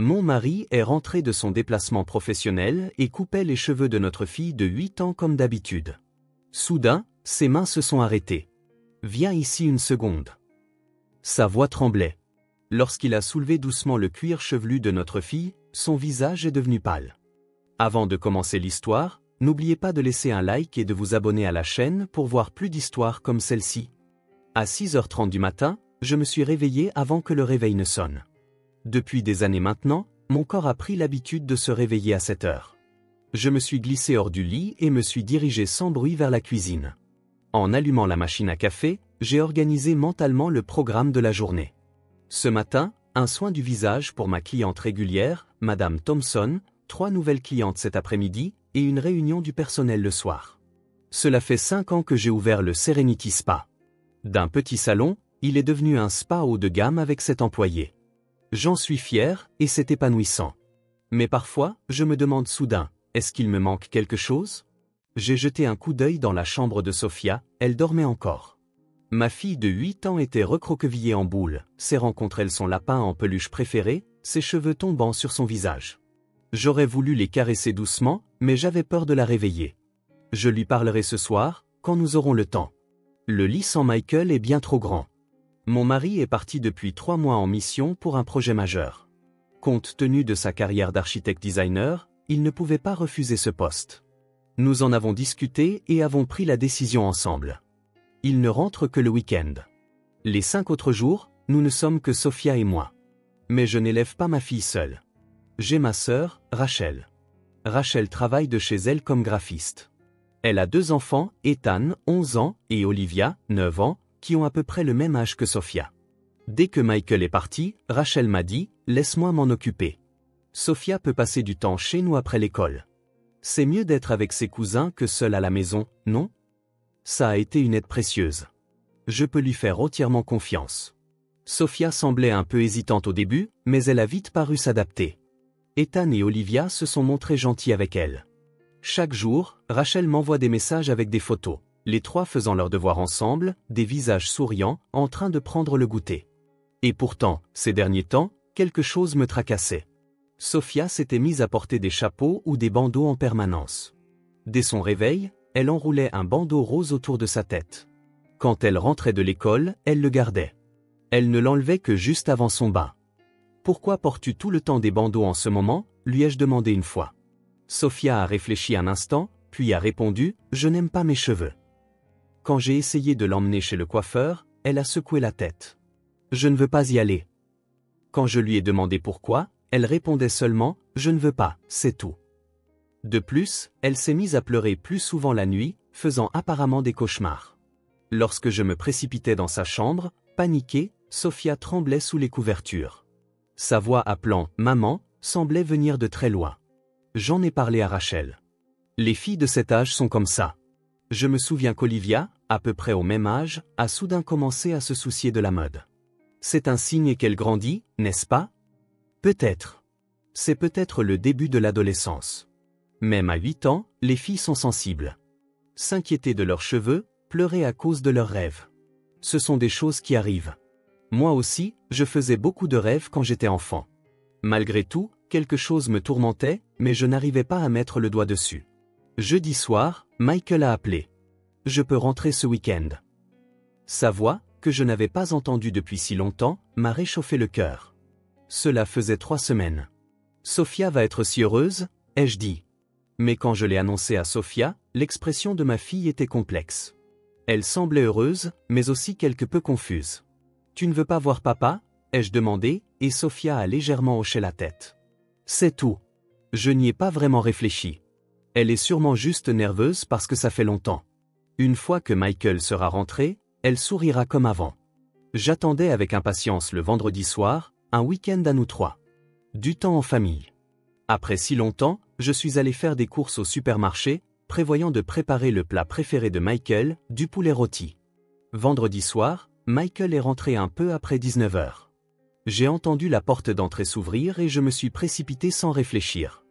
Mon mari est rentré de son déplacement professionnel et coupait les cheveux de notre fille de 8 ans comme d'habitude. Soudain, ses mains se sont arrêtées. « Viens ici une seconde. » Sa voix tremblait. Lorsqu'il a soulevé doucement le cuir chevelu de notre fille, son visage est devenu pâle. Avant de commencer l'histoire, n'oubliez pas de laisser un like et de vous abonner à la chaîne pour voir plus d'histoires comme celle-ci. À 6h30 du matin, je me suis réveillé avant que le réveil ne sonne. Depuis des années maintenant, mon corps a pris l'habitude de se réveiller à cette heure. Je me suis glissé hors du lit et me suis dirigé sans bruit vers la cuisine. En allumant la machine à café, j'ai organisé mentalement le programme de la journée. Ce matin, un soin du visage pour ma cliente régulière, Madame Thompson, 3 nouvelles clientes cet après-midi, et une réunion du personnel le soir. Cela fait 5 ans que j'ai ouvert le Serenity Spa. D'un petit salon, il est devenu un spa haut de gamme avec 7 employés. J'en suis fier et c'est épanouissant. Mais parfois, je me demande soudain, est-ce qu'il me manque quelque chose? J'ai jeté un coup d'œil dans la chambre de Sophia, elle dormait encore. Ma fille de 8 ans était recroquevillée en boule, serrant contre elle son lapin en peluche préféré, ses cheveux tombant sur son visage. J'aurais voulu les caresser doucement, mais j'avais peur de la réveiller. Je lui parlerai ce soir, quand nous aurons le temps. Le lit sans Michael est bien trop grand. Mon mari est parti depuis 3 mois en mission pour un projet majeur. Compte tenu de sa carrière d'architecte-designer, il ne pouvait pas refuser ce poste. Nous en avons discuté et avons pris la décision ensemble. Il ne rentre que le week-end. Les 5 autres jours, nous ne sommes que Sophia et moi. Mais je n'élève pas ma fille seule. J'ai ma sœur, Rachel. Rachel travaille de chez elle comme graphiste. Elle a 2 enfants, Ethan, 11 ans, et Olivia, 9 ans, qui ont à peu près le même âge que Sophia. Dès que Michael est parti, Rachel m'a dit « Laisse-moi m'en occuper. Sophia peut passer du temps chez nous après l'école. C'est mieux d'être avec ses cousins que seule à la maison, non ? Ça a été une aide précieuse. Je peux lui faire entièrement confiance. » Sophia semblait un peu hésitante au début, mais elle a vite paru s'adapter. Ethan et Olivia se sont montrés gentils avec elle. Chaque jour, Rachel m'envoie des messages avec des photos, les 3 faisant leurs devoirs ensemble, des visages souriants, en train de prendre le goûter. Et pourtant, ces derniers temps, quelque chose me tracassait. Sophia s'était mise à porter des chapeaux ou des bandeaux en permanence. Dès son réveil, elle enroulait un bandeau rose autour de sa tête. Quand elle rentrait de l'école, elle le gardait. Elle ne l'enlevait que juste avant son bain. « Pourquoi portes-tu tout le temps des bandeaux en ce moment ?» lui ai-je demandé une fois. Sophia a réfléchi un instant, puis a répondu « Je n'aime pas mes cheveux. » Quand j'ai essayé de l'emmener chez le coiffeur, elle a secoué la tête. « Je ne veux pas y aller. » Quand je lui ai demandé pourquoi, elle répondait seulement « Je ne veux pas, c'est tout. » De plus, elle s'est mise à pleurer plus souvent la nuit, faisant apparemment des cauchemars. Lorsque je me précipitais dans sa chambre, paniquée, Sophia tremblait sous les couvertures. Sa voix appelant « Maman » semblait venir de très loin. J'en ai parlé à Rachel. Les filles de cet âge sont comme ça. Je me souviens qu'Olivia, à peu près au même âge, a soudain commencé à se soucier de la mode. C'est un signe qu'elle grandit, n'est-ce pas? Peut-être. C'est peut-être le début de l'adolescence. Même à 8 ans, les filles sont sensibles. S'inquiéter de leurs cheveux, pleurer à cause de leurs rêves. Ce sont des choses qui arrivent. Moi aussi, je faisais beaucoup de rêves quand j'étais enfant. Malgré tout, quelque chose me tourmentait, mais je n'arrivais pas à mettre le doigt dessus. Jeudi soir, Michael a appelé. « Je peux rentrer ce week-end. » Sa voix, que je n'avais pas entendue depuis si longtemps, m'a réchauffé le cœur. Cela faisait 3 semaines. « Sophia va être si heureuse » ai-je dit. Mais quand je l'ai annoncé à Sophia, l'expression de ma fille était complexe. Elle semblait heureuse, mais aussi quelque peu confuse. « Tu ne veux pas voir papa » ai-je demandé, et Sophia a légèrement hoché la tête. C'est tout. Je n'y ai pas vraiment réfléchi. Elle est sûrement juste nerveuse parce que ça fait longtemps. Une fois que Michael sera rentré, elle sourira comme avant. J'attendais avec impatience le vendredi soir, un week-end à nous 3. Du temps en famille. Après si longtemps, je suis allé faire des courses au supermarché, prévoyant de préparer le plat préféré de Michael, du poulet rôti. Vendredi soir, Michael est rentré un peu après 19h. J'ai entendu la porte d'entrée s'ouvrir et je me suis précipité sans réfléchir.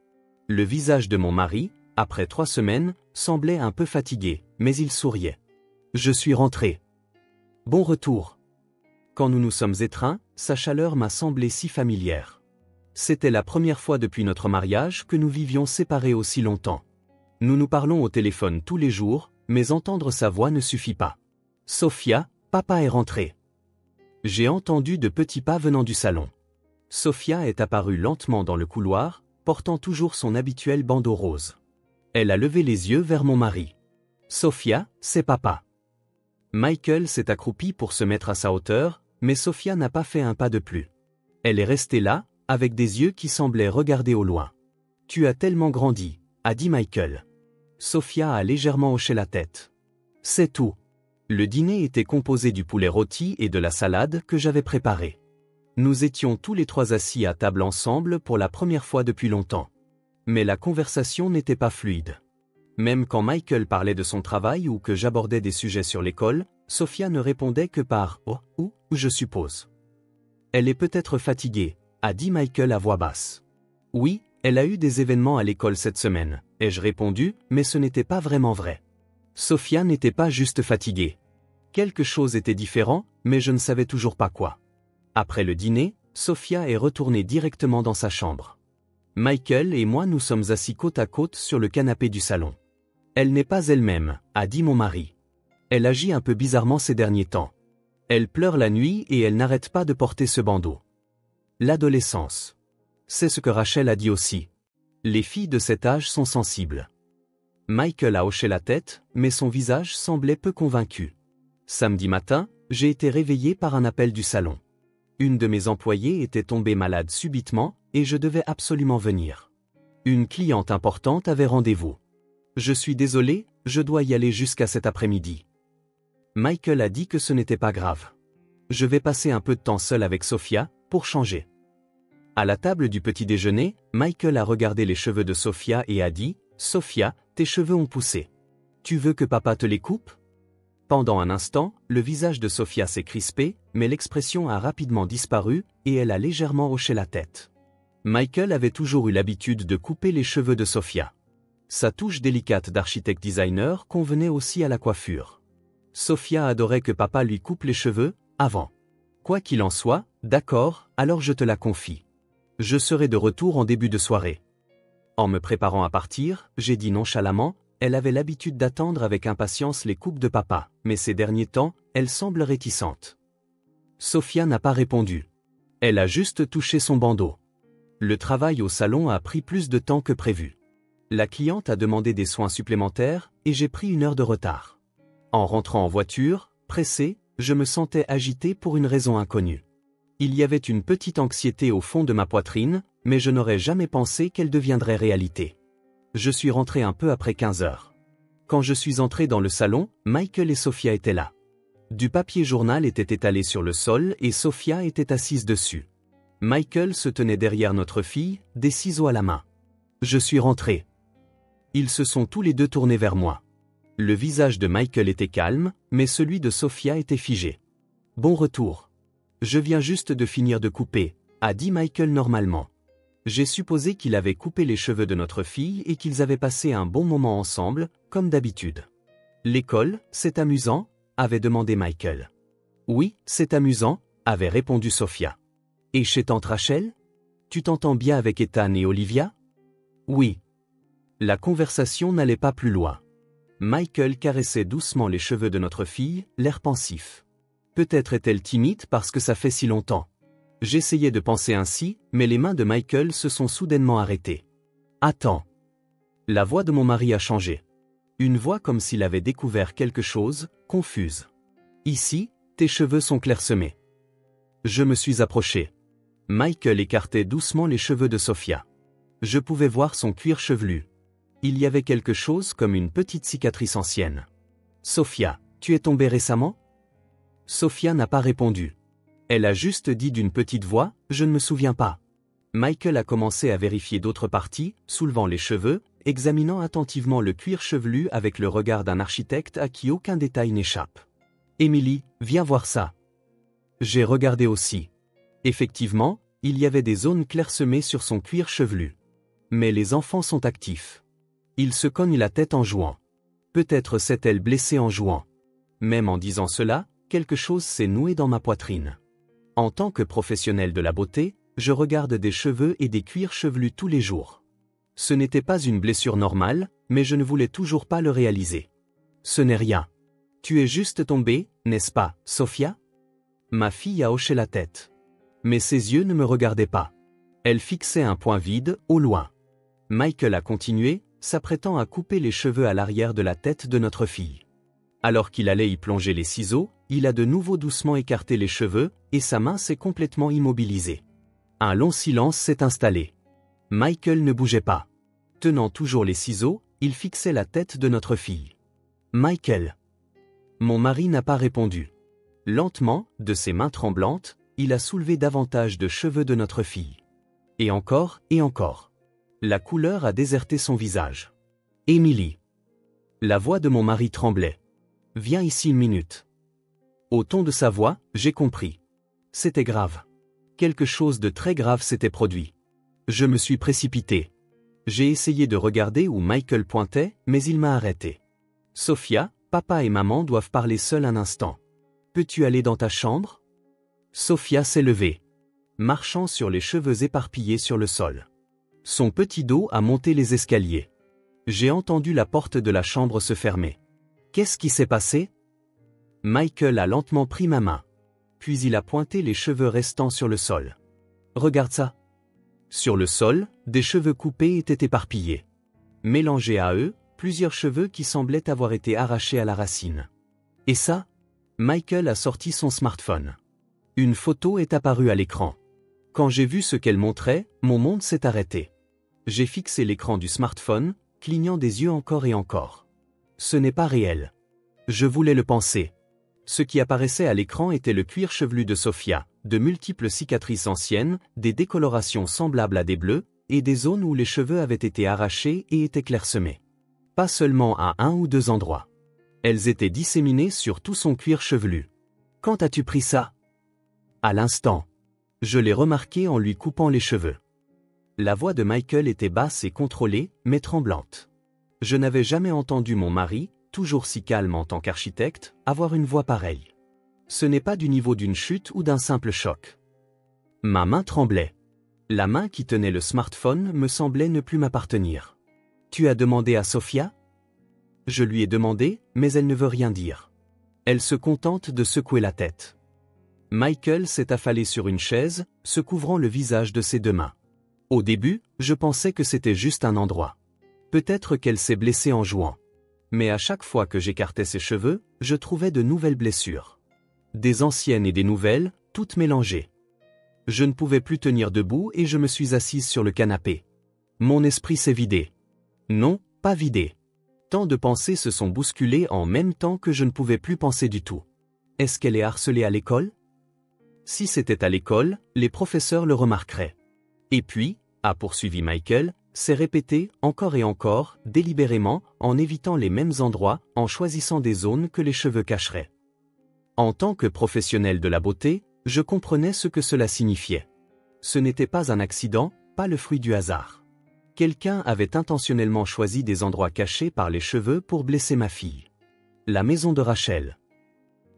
Le visage de mon mari, après 3 semaines, semblait un peu fatigué, mais il souriait. Je suis rentré. Bon retour. Quand nous nous sommes étreints, sa chaleur m'a semblé si familière. C'était la première fois depuis notre mariage que nous vivions séparés aussi longtemps. Nous nous parlons au téléphone tous les jours, mais entendre sa voix ne suffit pas. Sophia, papa est rentré. J'ai entendu de petits pas venant du salon. Sophia est apparue lentement dans le couloir, portant toujours son habituel bandeau rose. Elle a levé les yeux vers mon mari. Sophia, c'est papa. Michael s'est accroupi pour se mettre à sa hauteur, mais Sophia n'a pas fait un pas de plus. Elle est restée là, avec des yeux qui semblaient regarder au loin. Tu as tellement grandi, a dit Michael. Sophia a légèrement hoché la tête. C'est tout. Le dîner était composé du poulet rôti et de la salade que j'avais préparée. Nous étions tous les trois assis à table ensemble pour la première fois depuis longtemps. Mais la conversation n'était pas fluide. Même quand Michael parlait de son travail ou que j'abordais des sujets sur l'école, Sophia ne répondait que par « oh » ou « je suppose ». Elle est peut-être fatiguée, a dit Michael à voix basse. Oui, elle a eu des événements à l'école cette semaine, ai-je répondu, mais ce n'était pas vraiment vrai. Sophia n'était pas juste fatiguée. Quelque chose était différent, mais je ne savais toujours pas quoi. Après le dîner, Sophia est retournée directement dans sa chambre. Michael et moi nous sommes assis côte à côte sur le canapé du salon. Elle n'est pas elle-même, a dit mon mari. Elle agit un peu bizarrement ces derniers temps. Elle pleure la nuit et elle n'arrête pas de porter ce bandeau. L'adolescence. C'est ce que Rachel a dit aussi. Les filles de cet âge sont sensibles. Michael a hoché la tête, mais son visage semblait peu convaincu. Samedi matin, j'ai été réveillé par un appel du salon. Une de mes employées était tombée malade subitement, et je devais absolument venir. Une cliente importante avait rendez-vous. Je suis désolé, je dois y aller jusqu'à cet après-midi. Michael a dit que ce n'était pas grave. Je vais passer un peu de temps seul avec Sophia, pour changer. À la table du petit déjeuner, Michael a regardé les cheveux de Sophia et a dit « Sophia, tes cheveux ont poussé. Tu veux que papa te les coupe ?» Pendant un instant, le visage de Sophia s'est crispé, mais l'expression a rapidement disparu, et elle a légèrement hoché la tête. Michael avait toujours eu l'habitude de couper les cheveux de Sophia. Sa touche délicate d'architecte-designer convenait aussi à la coiffure. Sophia adorait que papa lui coupe les cheveux, avant. Quoi qu'il en soit, d'accord, alors je te la confie. Je serai de retour en début de soirée. En me préparant à partir, j'ai dit nonchalamment, elle avait l'habitude d'attendre avec impatience les coupes de papa, mais ces derniers temps, elle semble réticente. Sophia n'a pas répondu. Elle a juste touché son bandeau. Le travail au salon a pris plus de temps que prévu. La cliente a demandé des soins supplémentaires, et j'ai pris 1 heure de retard. En rentrant en voiture, pressé, je me sentais agité pour une raison inconnue. Il y avait une petite anxiété au fond de ma poitrine, mais je n'aurais jamais pensé qu'elle deviendrait réalité. Je suis rentré un peu après 15 heures. Quand je suis entré dans le salon, Michael et Sophia étaient là. Du papier journal était étalé sur le sol et Sophia était assise dessus. Michael se tenait derrière notre fille, des ciseaux à la main. Je suis rentré. Ils se sont tous les deux tournés vers moi. Le visage de Michael était calme, mais celui de Sophia était figé. Bon retour. Je viens juste de finir de couper, a dit Michael normalement. J'ai supposé qu'il avait coupé les cheveux de notre fille et qu'ils avaient passé un bon moment ensemble, comme d'habitude. L'école, c'est amusant, avait demandé Michael. Oui, c'est amusant, avait répondu Sophia. Et chez tante Rachel? Tu t'entends bien avec Ethan et Olivia? Oui. La conversation n'allait pas plus loin. Michael caressait doucement les cheveux de notre fille, l'air pensif. Peut-être est-elle timide parce que ça fait si longtemps. J'essayais de penser ainsi, mais les mains de Michael se sont soudainement arrêtées. Attends. La voix de mon mari a changé. Une voix comme s'il avait découvert quelque chose, confuse. Ici, tes cheveux sont clairsemés. Je me suis approché. Michael écartait doucement les cheveux de Sophia. Je pouvais voir son cuir chevelu. Il y avait quelque chose comme une petite cicatrice ancienne. Sophia, tu es tombée récemment? Sophia n'a pas répondu. Elle a juste dit d'une petite voix, je ne me souviens pas. Michael a commencé à vérifier d'autres parties, soulevant les cheveux, examinant attentivement le cuir chevelu avec le regard d'un architecte à qui aucun détail n'échappe. Emily, viens voir ça. J'ai regardé aussi. Effectivement, il y avait des zones clairsemées sur son cuir chevelu. Mais les enfants sont actifs. Ils se cognent la tête en jouant. Peut-être s'est-elle blessée en jouant. Même en disant cela, quelque chose s'est noué dans ma poitrine. En tant que professionnel de la beauté, Je regarde des cheveux et des cuirs chevelus tous les jours. Ce n'était pas une blessure normale, mais je ne voulais toujours pas le réaliser. Ce n'est rien. Tu es juste tombée, n'est-ce pas, Sophia? Ma fille a hoché la tête. Mais ses yeux ne me regardaient pas. Elle fixait un point vide, au loin. Michael a continué, s'apprêtant à couper les cheveux à l'arrière de la tête de notre fille. Alors qu'il allait y plonger les ciseaux, il a de nouveau doucement écarté les cheveux, et sa main s'est complètement immobilisée. Un long silence s'est installé. Michael ne bougeait pas. Tenant toujours les ciseaux, il fixait la tête de notre fille. Michael. Mon mari n'a pas répondu. Lentement, de ses mains tremblantes, il a soulevé davantage de cheveux de notre fille. Et encore, et encore. La couleur a déserté son visage. Émilie. La voix de mon mari tremblait. Viens ici une minute. Au ton de sa voix, j'ai compris. C'était grave. Quelque chose de très grave s'était produit. Je me suis précipité. J'ai essayé de regarder où Michael pointait, mais il m'a arrêté. Sophia, papa et maman doivent parler seuls un instant. Peux-tu aller dans ta chambre? Sophia s'est levée, marchant sur les cheveux éparpillés sur le sol. Son petit dos a monté les escaliers. J'ai entendu la porte de la chambre se fermer. Qu'est-ce qui s'est passé? Michael a lentement pris ma main. Puis il a pointé les cheveux restants sur le sol. Regarde ça. Sur le sol, des cheveux coupés étaient éparpillés. Mélangés à eux, plusieurs cheveux qui semblaient avoir été arrachés à la racine. Et ça? Michael a sorti son smartphone. Une photo est apparue à l'écran. Quand j'ai vu ce qu'elle montrait, mon monde s'est arrêté. J'ai fixé l'écran du smartphone, clignant des yeux encore et encore. Ce n'est pas réel. Je voulais le penser. Ce qui apparaissait à l'écran était le cuir chevelu de Sophia, de multiples cicatrices anciennes, des décolorations semblables à des bleus, et des zones où les cheveux avaient été arrachés et étaient clairsemés. Pas seulement à un ou deux endroits. Elles étaient disséminées sur tout son cuir chevelu. Quand as-tu pris ça? À l'instant. Je l'ai remarqué en lui coupant les cheveux. La voix de Michael était basse et contrôlée, mais tremblante. Je n'avais jamais entendu mon mari, toujours si calme en tant qu'architecte, avoir une voix pareille. Ce n'est pas du niveau d'une chute ou d'un simple choc. Ma main tremblait. La main qui tenait le smartphone me semblait ne plus m'appartenir. Tu as demandé à Sophia? Je lui ai demandé, mais elle ne veut rien dire. Elle se contente de secouer la tête. Michael s'est affalé sur une chaise, se couvrant le visage de ses deux mains. Au début, je pensais que c'était juste un endroit. Peut-être qu'elle s'est blessée en jouant. Mais à chaque fois que j'écartais ses cheveux, je trouvais de nouvelles blessures. Des anciennes et des nouvelles, toutes mélangées. Je ne pouvais plus tenir debout et je me suis assise sur le canapé. Mon esprit s'est vidé. Non, pas vidé. Tant de pensées se sont bousculées en même temps que je ne pouvais plus penser du tout. Est-ce qu'elle est harcelée à l'école? Si c'était à l'école, les professeurs le remarqueraient. Et puis, a poursuivi Michael, c'est répété, encore et encore, délibérément, en évitant les mêmes endroits, en choisissant des zones que les cheveux cacheraient. En tant que professionnel de la beauté, je comprenais ce que cela signifiait. Ce n'était pas un accident, pas le fruit du hasard. Quelqu'un avait intentionnellement choisi des endroits cachés par les cheveux pour blesser ma fille. La maison de Rachel.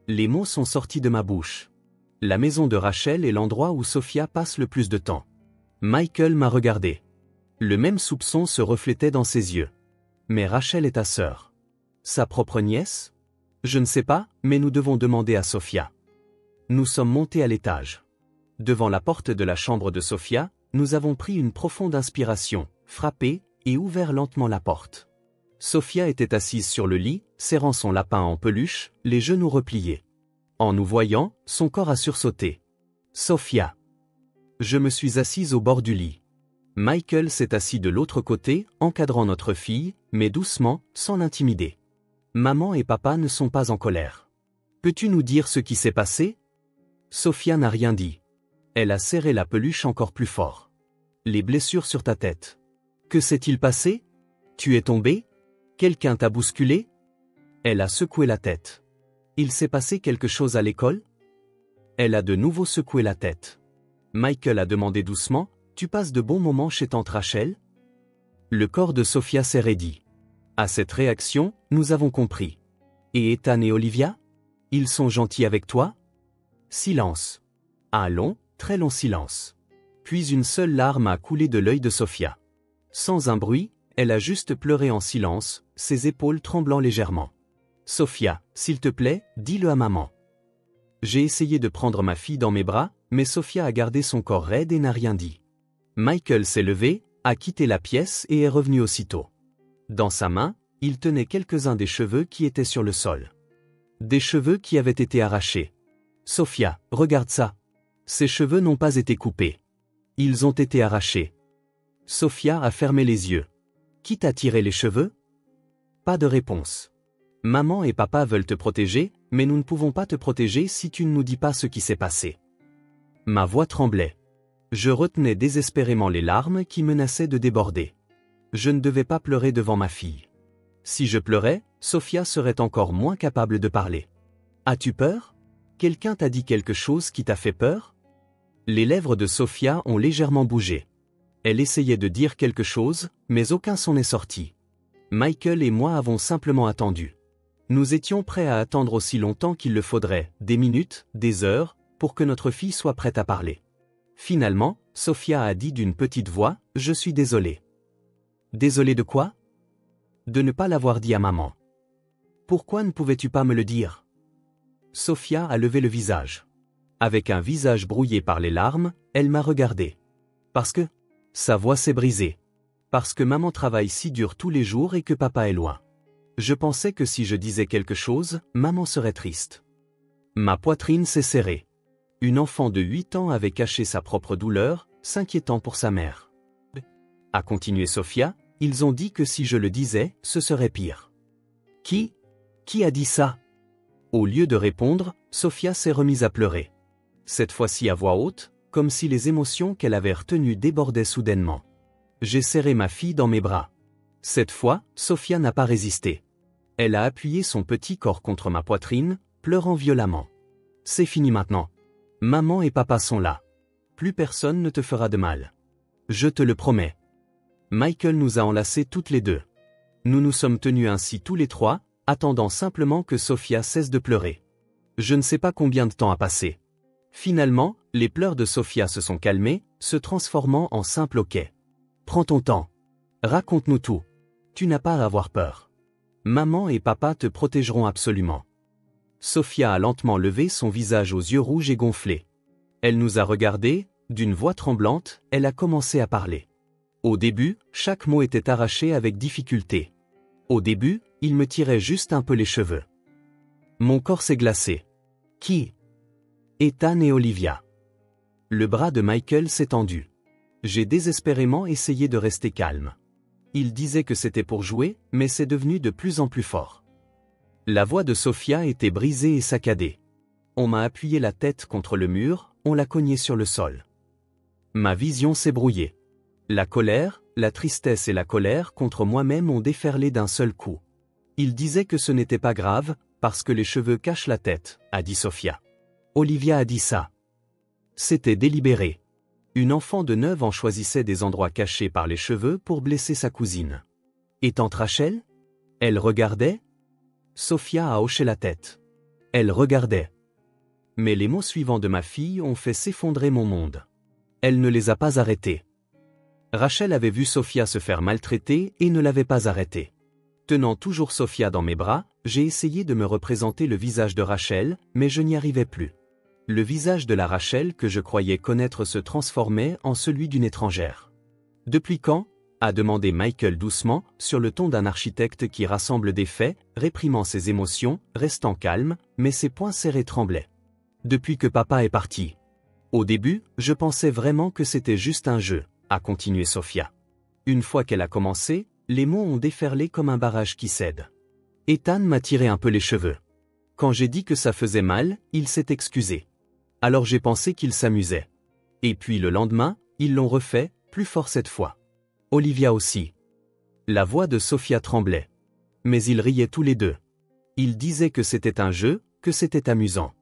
Les mots sont sortis de ma bouche. La maison de Rachel est l'endroit où Sophia passe le plus de temps. Michael m'a regardé. Le même soupçon se reflétait dans ses yeux. Mais Rachel est ta sœur. Sa propre nièce? Je ne sais pas, mais nous devons demander à Sophia. Nous sommes montés à l'étage. Devant la porte de la chambre de Sophia, nous avons pris une profonde inspiration, frappé, et ouvert lentement la porte. Sophia était assise sur le lit, serrant son lapin en peluche, les genoux repliés. En nous voyant, son corps a sursauté. Sophia. Je me suis assise au bord du lit. Michael s'est assis de l'autre côté, encadrant notre fille, mais doucement, sans l'intimider. Maman et papa ne sont pas en colère. Peux-tu nous dire ce qui s'est passé? Sophia n'a rien dit. Elle a serré la peluche encore plus fort. Les blessures sur ta tête. Que s'est-il passé? Tu es tombé? Quelqu'un t'a bousculé? Elle a secoué la tête. Il s'est passé quelque chose à l'école? Elle a de nouveau secoué la tête. Michael a demandé doucement, tu passes de bons moments chez tante Rachel? Le corps de Sophia s'est raidi. À cette réaction, nous avons compris. Et Ethan et Olivia? Ils sont gentils avec toi? Silence. Un long, très long silence. Puis une seule larme a coulé de l'œil de Sophia. Sans un bruit, elle a juste pleuré en silence, ses épaules tremblant légèrement. Sophia, s'il te plaît, dis-le à maman. J'ai essayé de prendre ma fille dans mes bras, mais Sophia a gardé son corps raide et n'a rien dit. Michael s'est levé, a quitté la pièce et est revenu aussitôt. Dans sa main, il tenait quelques-uns des cheveux qui étaient sur le sol. Des cheveux qui avaient été arrachés. Sophia, regarde ça. Ces cheveux n'ont pas été coupés. Ils ont été arrachés. Sophia a fermé les yeux. Qui t'a tiré les cheveux? Pas de réponse. Maman et papa veulent te protéger, mais nous ne pouvons pas te protéger si tu ne nous dis pas ce qui s'est passé. Ma voix tremblait. Je retenais désespérément les larmes qui menaçaient de déborder. Je ne devais pas pleurer devant ma fille. Si je pleurais, Sophia serait encore moins capable de parler. As-tu peur? Quelqu'un t'a dit quelque chose qui t'a fait peur? Les lèvres de Sophia ont légèrement bougé. Elle essayait de dire quelque chose, mais aucun son n'est sorti. Michael et moi avons simplement attendu. Nous étions prêts à attendre aussi longtemps qu'il le faudrait, des minutes, des heures, pour que notre fille soit prête à parler. Finalement, Sophia a dit d'une petite voix, « Je suis désolée. » Désolée de quoi? De ne pas l'avoir dit à maman. Pourquoi ne pouvais-tu pas me le dire? Sophia a levé le visage. Avec un visage brouillé par les larmes, elle m'a regardé. Parce que sa voix s'est brisée. Parce que maman travaille si dur tous les jours et que papa est loin. Je pensais que si je disais quelque chose, maman serait triste. Ma poitrine s'est serrée. Une enfant de 8 ans avait caché sa propre douleur, s'inquiétant pour sa mère. A continué Sophia, ils ont dit que si je le disais, ce serait pire. Qui a dit ça? Au lieu de répondre, Sophia s'est remise à pleurer. Cette fois-ci à voix haute, comme si les émotions qu'elle avait retenues débordaient soudainement. J'ai serré ma fille dans mes bras. Cette fois, Sophia n'a pas résisté. Elle a appuyé son petit corps contre ma poitrine, pleurant violemment. C'est fini maintenant. Maman et papa sont là. Plus personne ne te fera de mal. Je te le promets. Michael nous a enlacés toutes les deux. Nous nous sommes tenus ainsi tous les trois, attendant simplement que Sophia cesse de pleurer. Je ne sais pas combien de temps a passé. Finalement, les pleurs de Sophia se sont calmés, se transformant en simple OK. Prends ton temps. Raconte-nous tout. Tu n'as pas à avoir peur. Maman et papa te protégeront absolument. Sophia a lentement levé son visage aux yeux rouges et gonflés. Elle nous a regardés, d'une voix tremblante, elle a commencé à parler. Au début, chaque mot était arraché avec difficulté. Au début, il me tirait juste un peu les cheveux. Mon corps s'est glacé. Qui? Ethan et Olivia. Le bras de Michael s'est tendu. J'ai désespérément essayé de rester calme. Il disait que c'était pour jouer, mais c'est devenu de plus en plus fort. La voix de Sophia était brisée et saccadée. On m'a appuyé la tête contre le mur, on l'a cognée sur le sol. Ma vision s'est brouillée. La colère, la tristesse et la colère contre moi-même ont déferlé d'un seul coup. Il disait que ce n'était pas grave, parce que les cheveux cachent la tête, a dit Sophia. Olivia a dit ça. C'était délibéré. Une enfant de 9 ans choisissait des endroits cachés par les cheveux pour blesser sa cousine. Et tante Rachel? Elle regardait? Sophia a hoché la tête. Elle regardait. Mais les mots suivants de ma fille ont fait s'effondrer mon monde. Elle ne les a pas arrêtés. Rachel avait vu Sophia se faire maltraiter et ne l'avait pas arrêtée. Tenant toujours Sophia dans mes bras, j'ai essayé de me représenter le visage de Rachel, mais je n'y arrivais plus. Le visage de la Rachel que je croyais connaître se transformait en celui d'une étrangère. « Depuis quand ?» a demandé Michael doucement, sur le ton d'un architecte qui rassemble des faits, réprimant ses émotions, restant calme, mais ses poings serrés tremblaient. « Depuis que papa est parti. Au début, je pensais vraiment que c'était juste un jeu, » a continué Sophia. Une fois qu'elle a commencé, les mots ont déferlé comme un barrage qui cède. Ethan m'a tiré un peu les cheveux. Quand j'ai dit que ça faisait mal, il s'est excusé. Alors j'ai pensé qu'il s'amusait. Et puis le lendemain, ils l'ont refait, plus fort cette fois. Olivia aussi. La voix de Sophia tremblait. Mais ils riaient tous les deux. Ils disaient que c'était un jeu, que c'était amusant.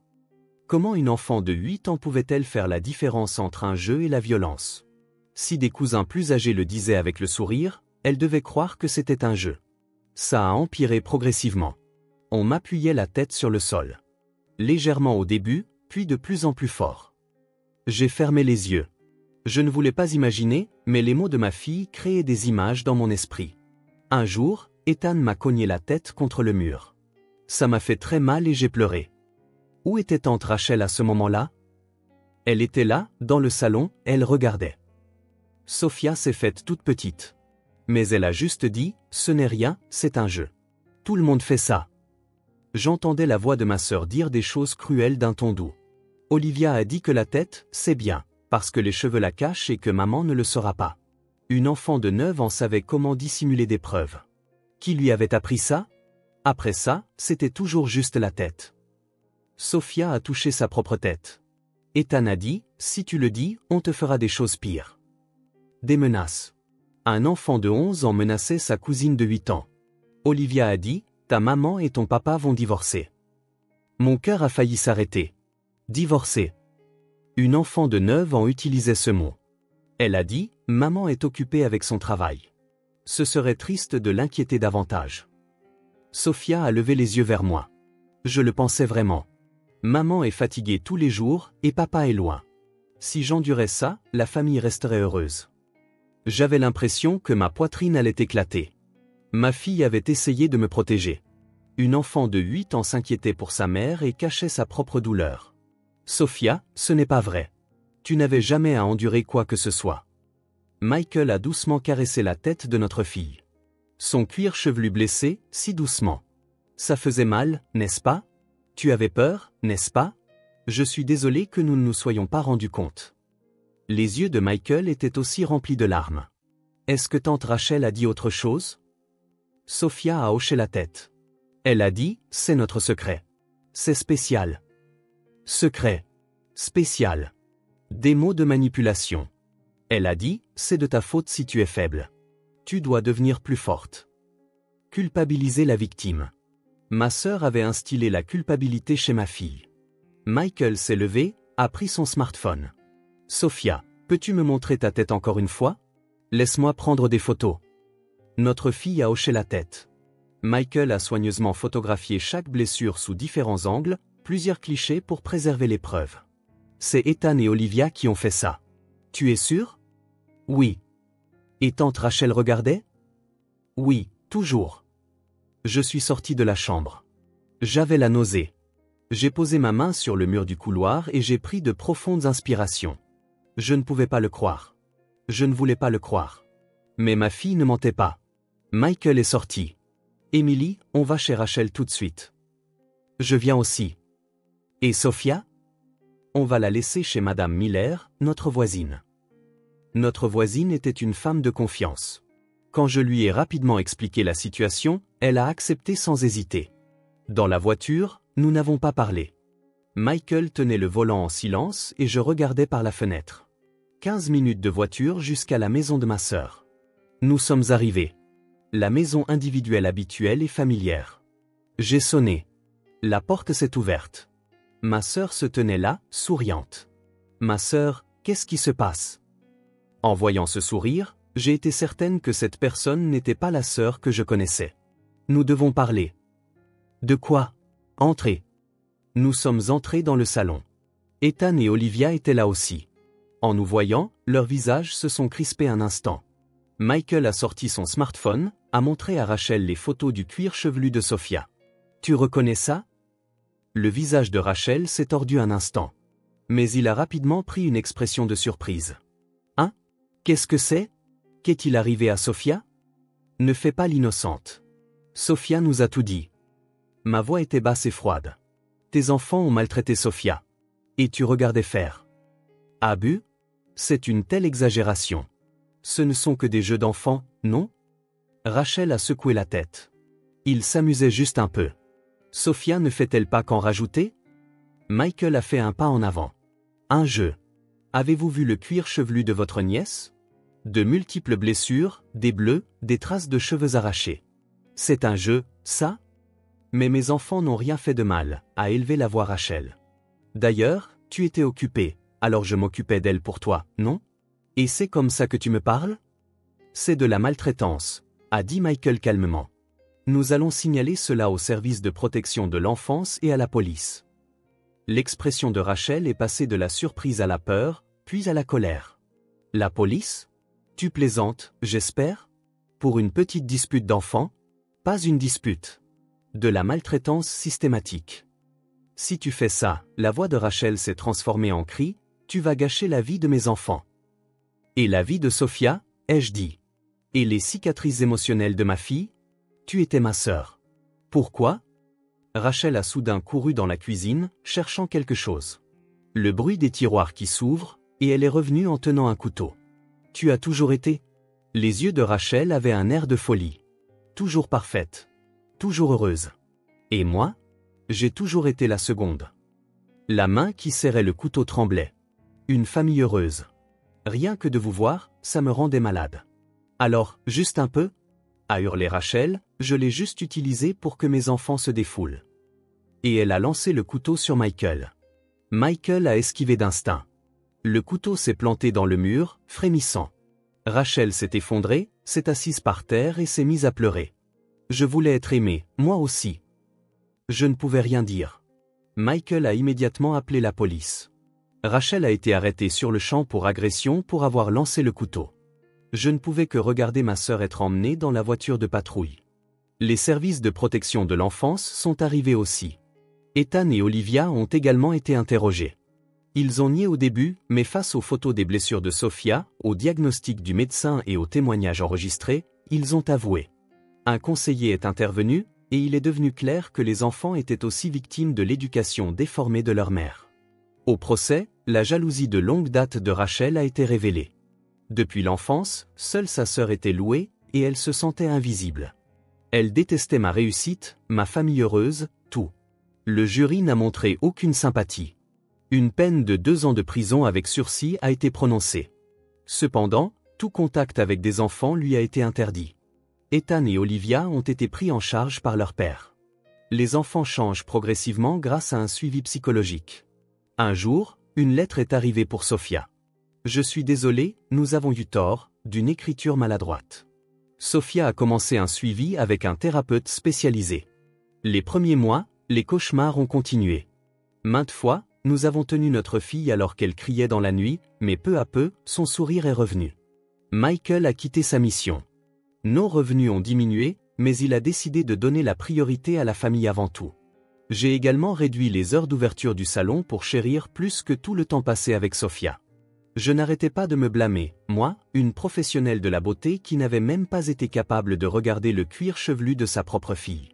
Comment une enfant de 8 ans pouvait-elle faire la différence entre un jeu et la violence? Si des cousins plus âgés le disaient avec le sourire, elle devait croire que c'était un jeu. Ça a empiré progressivement. On m'appuyait la tête sur le sol. Légèrement au début, puis de plus en plus fort. J'ai fermé les yeux. Je ne voulais pas imaginer, mais les mots de ma fille créaient des images dans mon esprit. Un jour, Ethan m'a cogné la tête contre le mur. Ça m'a fait très mal et j'ai pleuré. Où était tante Rachel à ce moment-là? Elle était là, dans le salon, elle regardait. Sophia s'est faite toute petite. Mais elle a juste dit, ce n'est rien, c'est un jeu. Tout le monde fait ça. J'entendais la voix de ma sœur dire des choses cruelles d'un ton doux. Olivia a dit que la tête, c'est bien, parce que les cheveux la cachent et que maman ne le saura pas. Une enfant de 9 ans savait comment dissimuler des preuves. Qui lui avait appris ça? Après ça, c'était toujours juste la tête. Sophia a touché sa propre tête. Ethan a dit, si tu le dis, on te fera des choses pires. Des menaces. Un enfant de 11 ans menaçait sa cousine de 8 ans. Olivia a dit, ta maman et ton papa vont divorcer. Mon cœur a failli s'arrêter. Divorcer. Une enfant de 9 ans utilisait ce mot. Elle a dit, maman est occupée avec son travail. Ce serait triste de l'inquiéter davantage. Sophia a levé les yeux vers moi. Je le pensais vraiment. Maman est fatiguée tous les jours et papa est loin. Si j'endurais ça, la famille resterait heureuse. J'avais l'impression que ma poitrine allait éclater. Ma fille avait essayé de me protéger. Une enfant de 8 ans s'inquiétait pour sa mère et cachait sa propre douleur. Sophia, ce n'est pas vrai. Tu n'avais jamais à endurer quoi que ce soit. Michael a doucement caressé la tête de notre fille. Son cuir chevelu blessé, si doucement. Ça faisait mal, n'est-ce pas? Tu avais peur, n'est-ce pas? Je suis désolé que nous ne nous soyons pas rendus compte. Les yeux de Michael étaient aussi remplis de larmes. Est-ce que tante Rachel a dit autre chose? Sophia a hoché la tête. Elle a dit, c'est notre secret. C'est spécial. Secret. Spécial. Des mots de manipulation. Elle a dit, c'est de ta faute si tu es faible. Tu dois devenir plus forte. Culpabiliser la victime. Ma sœur avait instillé la culpabilité chez ma fille. Michael s'est levé, a pris son smartphone. Sophia, peux-tu me montrer ta tête encore une fois? Laisse-moi prendre des photos. Notre fille a hoché la tête. Michael a soigneusement photographié chaque blessure sous différents angles, plusieurs clichés pour préserver les preuves. C'est Ethan et Olivia qui ont fait ça. Tu es sûr? Oui. Et tante Rachel regardait? Oui, toujours. Je suis sorti de la chambre. J'avais la nausée. J'ai posé ma main sur le mur du couloir et j'ai pris de profondes inspirations. Je ne pouvais pas le croire. Je ne voulais pas le croire. Mais ma fille ne mentait pas. Michael est sorti. Emily, on va chez Rachel tout de suite. Je viens aussi. Et Sophia? On va la laisser chez Madame Miller, notre voisine. Notre voisine était une femme de confiance. Quand je lui ai rapidement expliqué la situation, elle a accepté sans hésiter. Dans la voiture, nous n'avons pas parlé. Michael tenait le volant en silence et je regardais par la fenêtre. 15 minutes de voiture jusqu'à la maison de ma sœur. Nous sommes arrivés. La maison individuelle habituelle et familière. J'ai sonné. La porte s'est ouverte. Ma sœur se tenait là, souriante. Ma sœur, qu'est-ce qui se passe? En voyant ce sourire, j'ai été certaine que cette personne n'était pas la sœur que je connaissais. Nous devons parler. De quoi? Entrez. Nous sommes entrés dans le salon. Ethan et Olivia étaient là aussi. En nous voyant, leurs visages se sont crispés un instant. Michael a sorti son smartphone, a montré à Rachel les photos du cuir chevelu de Sophia. Tu reconnais ça? Le visage de Rachel s'est tordu un instant. Mais il a rapidement pris une expression de surprise. Hein? Qu'est-ce que c'est? Qu'est-il arrivé à Sophia? Ne fais pas l'innocente. Sophia nous a tout dit. Ma voix était basse et froide. Tes enfants ont maltraité Sophia. Et tu regardais faire. Abus? C'est une telle exagération. Ce ne sont que des jeux d'enfants, non? Rachel a secoué la tête. Il s'amusait juste un peu. Sophia ne fait-elle pas qu'en rajouter? Michael a fait un pas en avant. Un jeu. Avez-vous vu le cuir chevelu de votre nièce? De multiples blessures, des bleus, des traces de cheveux arrachés. C'est un jeu, ça? Mais mes enfants n'ont rien fait de mal, a élevé la voix Rachel. D'ailleurs, tu étais occupée, alors je m'occupais d'elle pour toi, non? Et c'est comme ça que tu me parles? C'est de la maltraitance, a dit Michael calmement. Nous allons signaler cela au service de protection de l'enfance et à la police. L'expression de Rachel est passée de la surprise à la peur, puis à la colère. La police? Tu plaisantes, j'espère? Pour une petite dispute d'enfant? Pas une dispute. De la maltraitance systématique. Si tu fais ça, la voix de Rachel s'est transformée en cri, tu vas gâcher la vie de mes enfants. Et la vie de Sophia, ai-je dit. Et les cicatrices émotionnelles de ma fille? Tu étais ma sœur. Pourquoi? Rachel a soudain couru dans la cuisine, cherchant quelque chose. Le bruit des tiroirs qui s'ouvrent, et elle est revenue en tenant un couteau. Tu as toujours été? Les yeux de Rachel avaient un air de folie. Toujours parfaite. Toujours heureuse. Et moi? J'ai toujours été la seconde. La main qui serrait le couteau tremblait. Une famille heureuse. Rien que de vous voir, ça me rendait malade. Alors, juste un peu? A hurlé Rachel, je l'ai juste utilisé pour que mes enfants se défoulent. Et elle a lancé le couteau sur Michael. Michael a esquivé d'instinct. Le couteau s'est planté dans le mur, frémissant. Rachel s'est effondrée, s'est assise par terre et s'est mise à pleurer. Je voulais être aimée, moi aussi. Je ne pouvais rien dire. Michael a immédiatement appelé la police. Rachel a été arrêtée sur le champ pour agression pour avoir lancé le couteau. Je ne pouvais que regarder ma sœur être emmenée dans la voiture de patrouille. Les services de protection de l'enfance sont arrivés aussi. Ethan et Olivia ont également été interrogés. Ils ont nié au début, mais face aux photos des blessures de Sophia, au diagnostic du médecin et aux témoignages enregistrés, ils ont avoué. Un conseiller est intervenu, et il est devenu clair que les enfants étaient aussi victimes de l'éducation déformée de leur mère. Au procès, la jalousie de longue date de Rachel a été révélée. Depuis l'enfance, seule sa sœur était louée, et elle se sentait invisible. Elle détestait ma réussite, ma famille heureuse, tout. Le jury n'a montré aucune sympathie. Une peine de 2 ans de prison avec sursis a été prononcée. Cependant, tout contact avec des enfants lui a été interdit. Ethan et Olivia ont été pris en charge par leur père. Les enfants changent progressivement grâce à un suivi psychologique. Un jour, une lettre est arrivée pour Sophia. Je suis désolé, nous avons eu tort, d'une écriture maladroite. Sophia a commencé un suivi avec un thérapeute spécialisé. Les premiers mois, les cauchemars ont continué. Maintes fois, nous avons tenu notre fille alors qu'elle criait dans la nuit, mais peu à peu, son sourire est revenu. Michael a quitté sa mission. Nos revenus ont diminué, mais il a décidé de donner la priorité à la famille avant tout. J'ai également réduit les heures d'ouverture du salon pour chérir plus que tout le temps passé avec Sophia. Je n'arrêtais pas de me blâmer, moi, une professionnelle de la beauté qui n'avait même pas été capable de regarder le cuir chevelu de sa propre fille.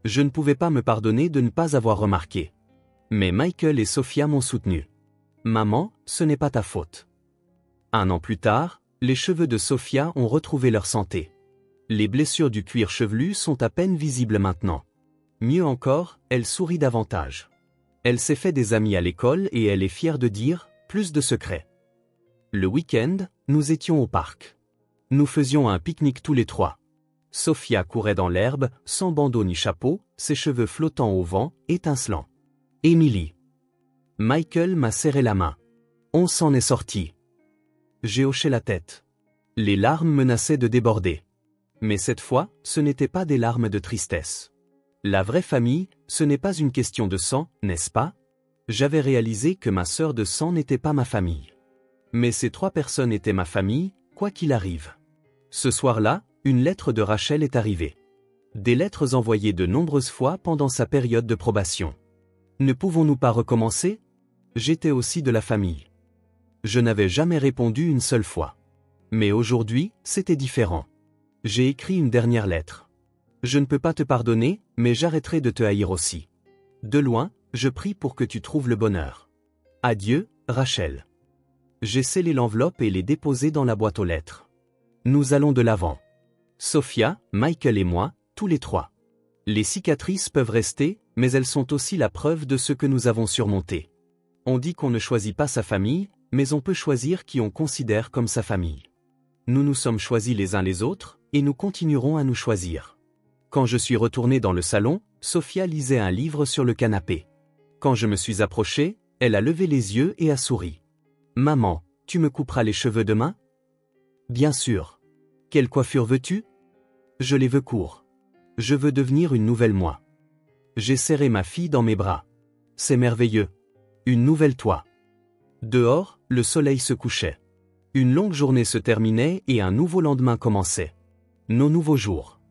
Je ne pouvais pas me pardonner de ne pas avoir remarqué. Mais Michael et Sophia m'ont soutenu. Maman, ce n'est pas ta faute. 1 an plus tard, les cheveux de Sophia ont retrouvé leur santé. Les blessures du cuir chevelu sont à peine visibles maintenant. Mieux encore, elle sourit davantage. Elle s'est fait des amis à l'école et elle est fière de dire « plus de secrets ». Le week-end, nous étions au parc. Nous faisions un pique-nique tous les 3. Sophia courait dans l'herbe, sans bandeau ni chapeau, ses cheveux flottant au vent, étincelants. Emily. Michael m'a serré la main. On s'en est sorti. J'ai hoché la tête. Les larmes menaçaient de déborder. Mais cette fois, ce n'étaient pas des larmes de tristesse. La vraie famille, ce n'est pas une question de sang, n'est-ce pas? J'avais réalisé que ma sœur de sang n'était pas ma famille. Mais ces 3 personnes étaient ma famille, quoi qu'il arrive. Ce soir-là, une lettre de Rachel est arrivée. Des lettres envoyées de nombreuses fois pendant sa période de probation. Ne pouvons-nous pas recommencer? J'étais aussi de la famille. Je n'avais jamais répondu une seule fois. Mais aujourd'hui, c'était différent. J'ai écrit une dernière lettre. Je ne peux pas te pardonner, mais j'arrêterai de te haïr aussi. De loin, je prie pour que tu trouves le bonheur. Adieu, Rachel. J'ai scellé l'enveloppe et l'ai déposée dans la boîte aux lettres. Nous allons de l'avant. Sophia, Michael et moi, tous les 3. Les cicatrices peuvent rester, mais elles sont aussi la preuve de ce que nous avons surmonté. On dit qu'on ne choisit pas sa famille, mais on peut choisir qui on considère comme sa famille. Nous nous sommes choisis les uns les autres, et nous continuerons à nous choisir. Quand je suis retourné dans le salon, Sophia lisait un livre sur le canapé. Quand je me suis approché, elle a levé les yeux et a souri. « Maman, tu me couperas les cheveux demain ?»« Bien sûr. Quelle coiffure veux-tu ?»« Je les veux courts. Je veux devenir une nouvelle moi. » J'ai serré ma fille dans mes bras. C'est merveilleux. Une nouvelle toi. Dehors, le soleil se couchait. Une longue journée se terminait et un nouveau lendemain commençait. Nos nouveaux jours.